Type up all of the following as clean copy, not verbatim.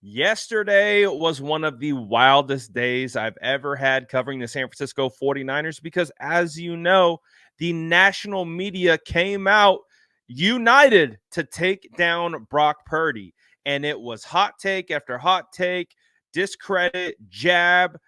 Yesterday was one of the wildest days I've ever had covering the San Francisco 49ers because, as you know, the national media came out united to take down Brock Purdy. And it was hot take after hot take, discredit, jab.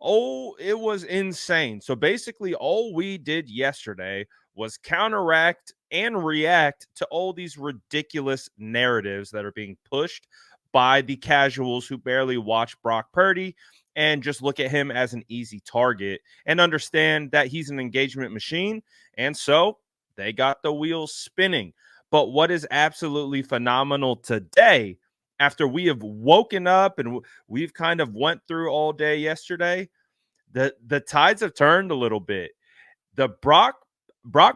Oh, it was insane. So basically, all we did yesterday was counteract and react to all these ridiculous narratives that are being pushed by the casuals who barely watch Brock Purdy and just look at him as an easy target and understand that he's an engagement machine. And so they got the wheels spinning. But what is absolutely phenomenal today, after we have woken up and we've kind of went through all day yesterday, the tides have turned a little bit. The Brock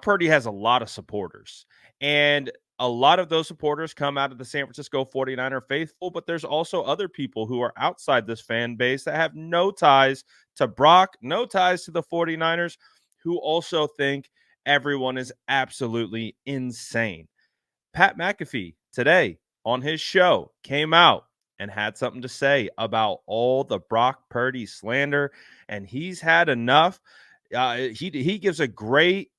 Purdy has a lot of supporters, and a lot of those supporters come out of the San Francisco 49er faithful, but there's also other people who are outside this fan base that have no ties to Brock, no ties to the 49ers, who also think everyone is absolutely insane. Pat McAfee today on his show came out and had something to say about all the Brock Purdy slander, and he's had enough. He gives a great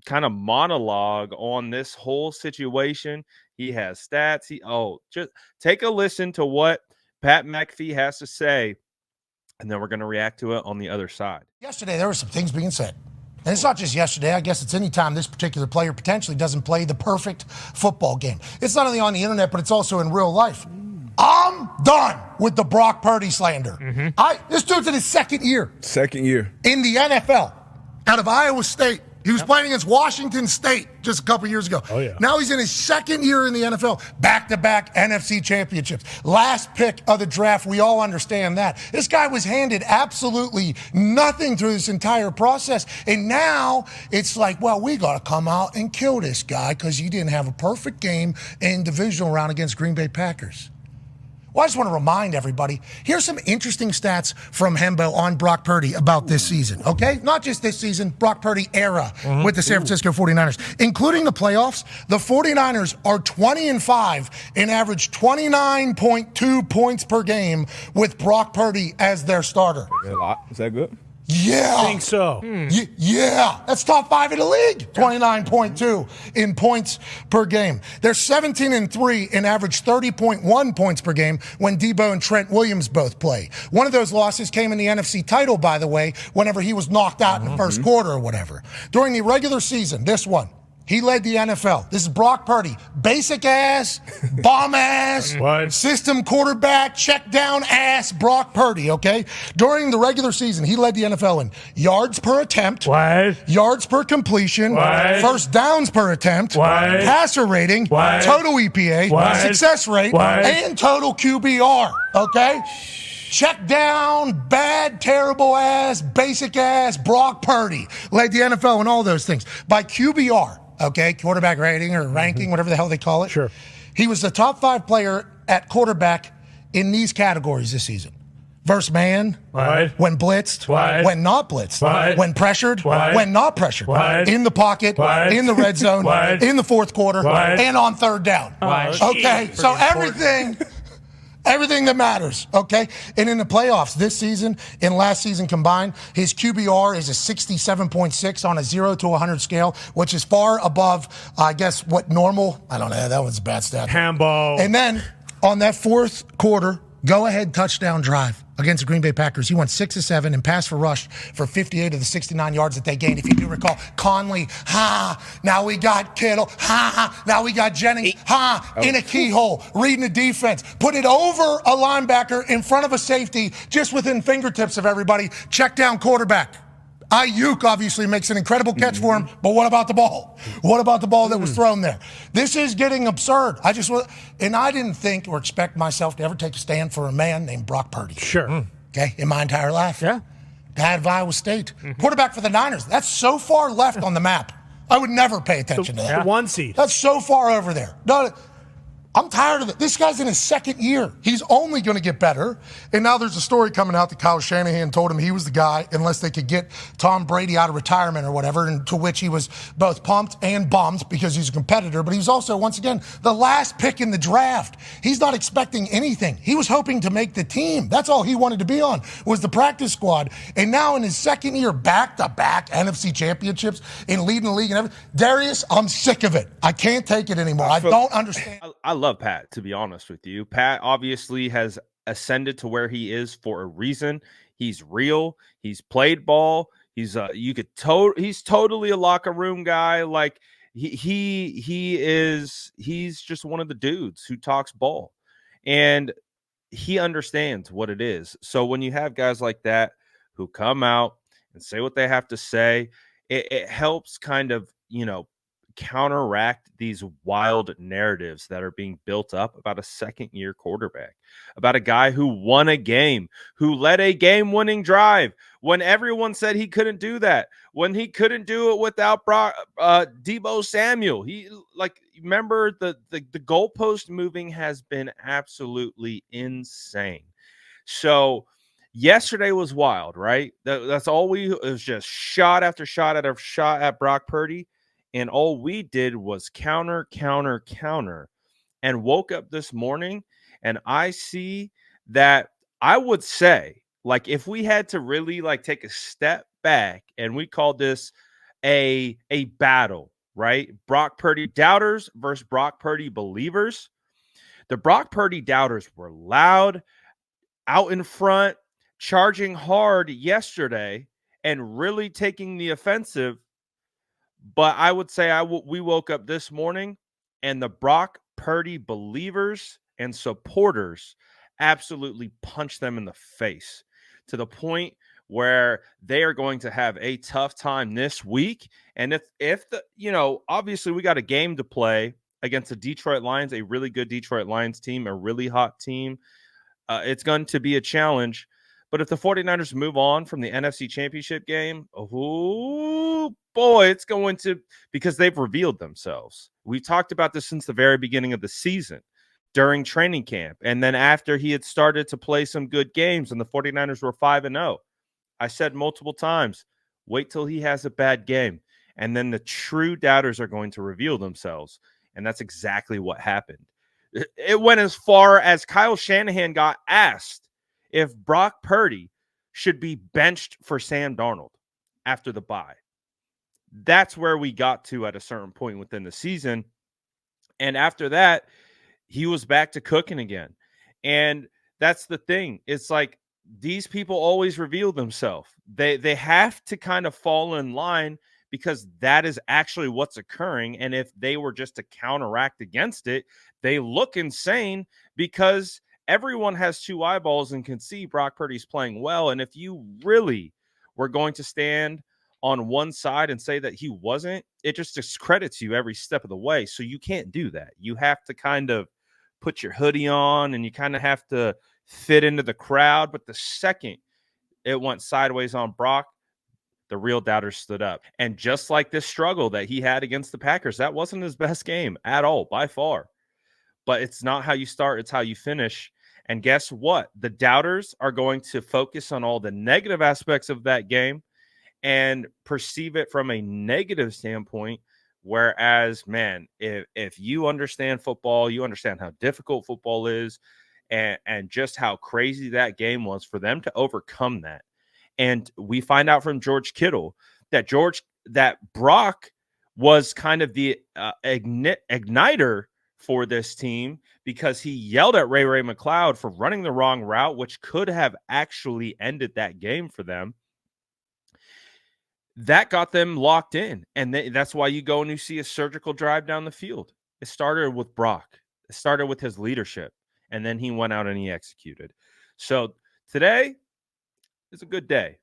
kind of monologue on this whole situation. He has stats. Just take a listen to what Pat McAfee has to say, and then we're going to react to it on the other side. Yesterday, there were some things being said. And it's not just yesterday. I guess it's any time this particular player potentially doesn't play the perfect football game. It's not only on the internet, but it's also in real life. I'm done with the Brock Purdy slander. This dude's in his second year. In the NFL, out of Iowa State. He was playing against Washington State just a couple years ago. Oh, yeah. Now he's in his second year in the NFL, back-to-back NFC championships. Last pick of the draft, we all understand that. This guy was handed absolutely nothing through this entire process. And now it's like, well, we got to come out and kill this guy because he didn't have a perfect game in divisional round against Green Bay Packers. Well, I just want to remind everybody, here's some interesting stats from Hembo on Brock Purdy about this season, okay? Not just this season, Brock Purdy era with the San Francisco 49ers. Including the playoffs, the 49ers are 20-5 and average 29.2 points per game with Brock Purdy as their starter. Is that good? Yeah. I think so. Yeah. That's top 5 in the league. 29.2 in points per game. They're 17-3 and average 30.1 points per game when Debo and Trent Williams both play. One of those losses came in the NFC title, by the way, whenever he was knocked out in the first quarter or whatever. During the regular season, this one, he led the NFL. This is Brock Purdy. Basic ass, bomb ass, system quarterback, check down ass Brock Purdy, okay? During the regular season, he led the NFL in yards per attempt, yards per completion, first downs per attempt, passer rating, total EPA, success rate, and total QBR, okay? Check down, bad, terrible ass, basic ass Brock Purdy led the NFL in all those things. By QBR, okay, quarterback rating or ranking, whatever the hell they call it. Sure. He was the top 5 player at quarterback in these categories this season. Versus man, when blitzed, when not blitzed, when pressured, when not pressured, in the pocket, in the red zone, in the fourth quarter, and on third down. Okay, so everything that matters, okay? And in the playoffs this season and last season combined, his QBR is a 67.6 on a 0 to 100 scale, which is far above, I guess, what normal, I don't know, that was a bad stat. Hambo. And then on that fourth quarter, go-ahead touchdown drive against the Green Bay Packers, he went 6 of 7 and passed for rush for 58 of the 69 yards that they gained. If you do recall, Conley, now we got Kittle, now we got Jennings, in a keyhole, reading the defense, put it over a linebacker in front of a safety, just within fingertips of everybody, check down quarterback. Ayuk obviously makes an incredible catch for him, but what about the ball? What about the ball that was thrown there? This is getting absurd. I didn't think or expect myself to ever take a stand for a man named Brock Purdy. Sure. Okay, in my entire life. Yeah. Dad of Iowa State. Quarterback for the Niners. That's so far left on the map. I would never pay attention to that. The 1 seed. That's so far over there. No, I'm tired of it. This guy's in his second year. He's only going to get better. And now there's a story coming out that Kyle Shanahan told him he was the guy unless they could get Tom Brady out of retirement or whatever, and to which he was both pumped and bummed because he's a competitor. But he was also, once again, the last pick in the draft. He's not expecting anything. He was hoping to make the team. That's all he wanted to be on, was the practice squad. And now in his second year, back-to-back NFC championships and leading the league and everything. Darius, I'm sick of it. I can't take it anymore. I don't understand. I love Pat, to be honest with you. Pat obviously has ascended to where he is for a reason. He's real. He's played ball. He's he's totally a locker room guy. Like he's just one of the dudes who talks ball, and he understands what it is. So when you have guys like that who come out and say what they have to say, it helps kind of, counteract these wild narratives that are being built up about a second-year quarterback, about a guy who won a game, who led a game-winning drive when everyone said he couldn't do that, when he couldn't do it without Deebo Samuel. Remember the goalpost moving has been absolutely insane. So yesterday was wild, right? That's all it was, just shot after shot after shot at Brock Purdy. And all we did was counter, and woke up this morning and I see that I would say, like, if we had to really take a step back and we called this a battle, right? Brock Purdy doubters versus Brock Purdy believers. The Brock Purdy doubters were loud, out in front, charging hard yesterday and really taking the offensive. But I would say we woke up this morning and the Brock Purdy believers and supporters absolutely punched them in the face, to the point where they are going to have a tough time this week. And if obviously we got a game to play against the Detroit Lions, a really good Detroit Lions team, a really hot team. It's going to be a challenge. But if the 49ers move on from the NFC Championship game, oh boy, it's going to, because they've revealed themselves. We've talked about this since the very beginning of the season, during training camp. And then after he had started to play some good games and the 49ers were 5-0, I said multiple times, wait till he has a bad game. And then the true doubters are going to reveal themselves. And that's exactly what happened. It went as far as Kyle Shanahan got asked if Brock Purdy should be benched for Sam Darnold after the bye. That's where we got to at a certain point within the season. And after that, he was back to cooking again. And that's the thing. It's like these people always reveal themselves. They have to kind of fall in line, because that is actually what's occurring. And if they were just to counteract against it, they look insane, because everyone has two eyeballs and can see Brock Purdy's playing well. And if you really were going to stand on one side and say that he wasn't, it just discredits you every step of the way. So you can't do that. You have to kind of put your hoodie on and you kind of have to fit into the crowd. But the second it went sideways on Brock, the real doubters stood up. And just like this struggle that he had against the Packers, that wasn't his best game at all, by far. But it's not how you start, it's how you finish. And guess what? The doubters are going to focus on all the negative aspects of that game and perceive it from a negative standpoint. Whereas, man, if you understand football, you understand how difficult football is, and just how crazy that game was for them to overcome that. And we find out from George Kittle that Brock was kind of the igniter for this team, because he yelled at Ray McLeod for running the wrong route, which could have actually ended that game for them. That got them locked in. And that's why you go and you see a surgical drive down the field. It started with Brock. It started with his leadership. And then he went out and he executed. So today is a good day.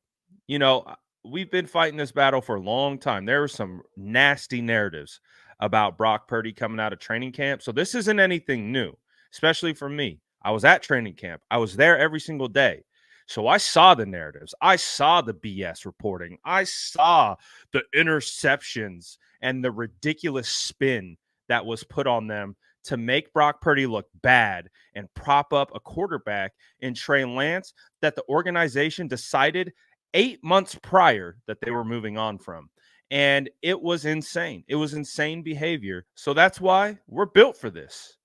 We've been fighting this battle for a long time. There were some nasty narratives about Brock Purdy coming out of training camp. So this isn't anything new, especially for me. I was at training camp. I was there every single day. So I saw the narratives. I saw the BS reporting. I saw the interceptions and the ridiculous spin that was put on them to make Brock Purdy look bad and prop up a quarterback in Trey Lance that the organization decided 8 months prior that they were moving on from. And it was insane. It was insane behavior. So that's why we're built for this.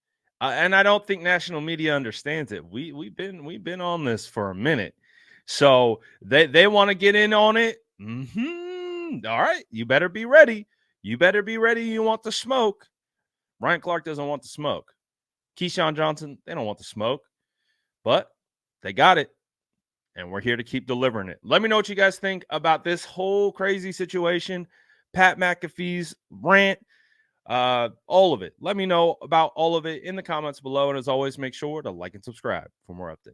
And I don't think national media understands it. We've been on this for a minute. So they want to get in on it. All right, you better be ready. You better be ready. You want the smoke. Ryan Clark doesn't want the smoke. Keyshawn Johnson, they don't want the smoke. But they got it. And we're here to keep delivering it. Let me know what you guys think about this whole crazy situation. Pat McAfee's rant. All of it. Let me know about all of it in the comments below. And as always, make sure to like and subscribe for more updates.